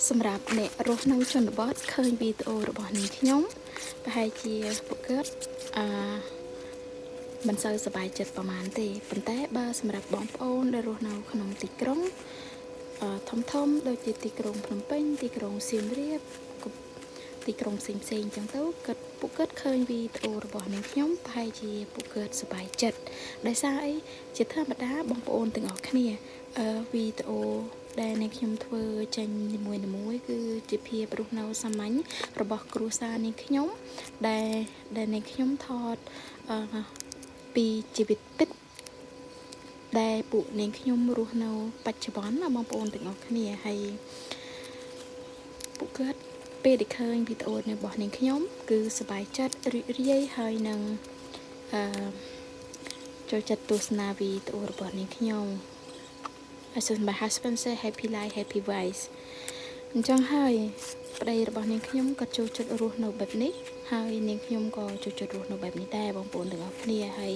សម្រាប់អ្នករស់នៅជនបទឃើញវីដេអូរបស់នាងខ្ញុំប្រហែលជាពួកគាត់មិនសូវសប្បាយចិត្តប្រហែលទេប៉ុន្តែបើសម្រាប់បងប្អូនដែលរស់នៅក្នុងទីក្រុងធំដូចជាទីក្រុងភ្នំពេញទីក្រុងសៀមរាបទីក្រុងផ្សេងៗអញ្ចឹងទៅពួកគាត់ឃើញវីដេអូរបស់នាងខ្ញុំប្រហែលជាពួកគាត់សប្បាយចិត្តដោយសារអីជាធម្មតាបងប្អូនទាំងអស់គ្នាវីដេអូដែលនាងខ្ញុំធ្វើចេញនីមួយៗគឺជាភាពរស់នៅសាមញ្ញរបស់គ្រួសារនាងខ្ញុំដែលនាងខ្ញុំថតពីជីវិតពិតដែលពួកនាងខ្ញុំរស់នៅបច្ចុប្បន្នណាបងប្អូនទាំងអស់គ្នាហើយពួកគាត់ពេលដែលឃើញវីដេអូរបស់នាងខ្ញុំគឺសប្បាយចិត្តរីករាយហើយនឹងចូលចិត្តទស្សនាវីដេអូរបស់នាងខ្ញុំ So my husband say happy life happy wife អញ្ចឹងហើយប្តីរបស់នាងខ្ញុំក៏ចូលចិត្តរស់នៅបែបនេះហើយនាងខ្ញុំក៏ចូលចិត្តរស់នៅបែបនេះដែរបងប្អូនទាំងអស់គ្នាហើយ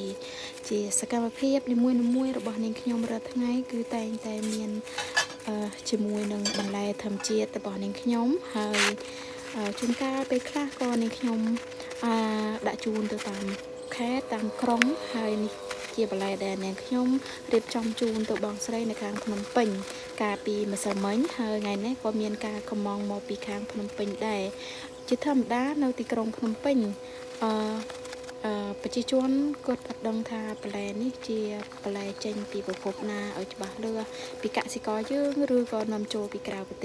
ជាសកម្មភាពនីមួយៗរបស់នាងខ្ញុំរាល់ថ្ងៃគឺតែងតែមានជាមួយនឹងបន្លែធម្មជាតិរបស់នាងខ្ញុំហើយជួនកាលពេលខ្លះក៏នាងខ្ញុំដាក់ជូនទៅតាមខេត្តតាមក្រុងហើយនេះជាបន្លែដែលនាងខ្ញុំរៀបចំជូនទៅបងស្រីនៅខាងភ្នំពេញកាលពីម្សិលមិញហើយថ្ងៃនេះក៏មានការកម្មង់មកពីខាងភ្នំពេញដែរជាធម្មតានៅទីក្រុងភ្នំពេញប្រជាជនគាត់អត់ដឹងថាបន្លែនេះជាបន្លែចេញពីប្រភពណាឲ្យច្បាស់លាស់ពីកសិករយើងឬក៏នាំចូលពីក្រៅប្រទេស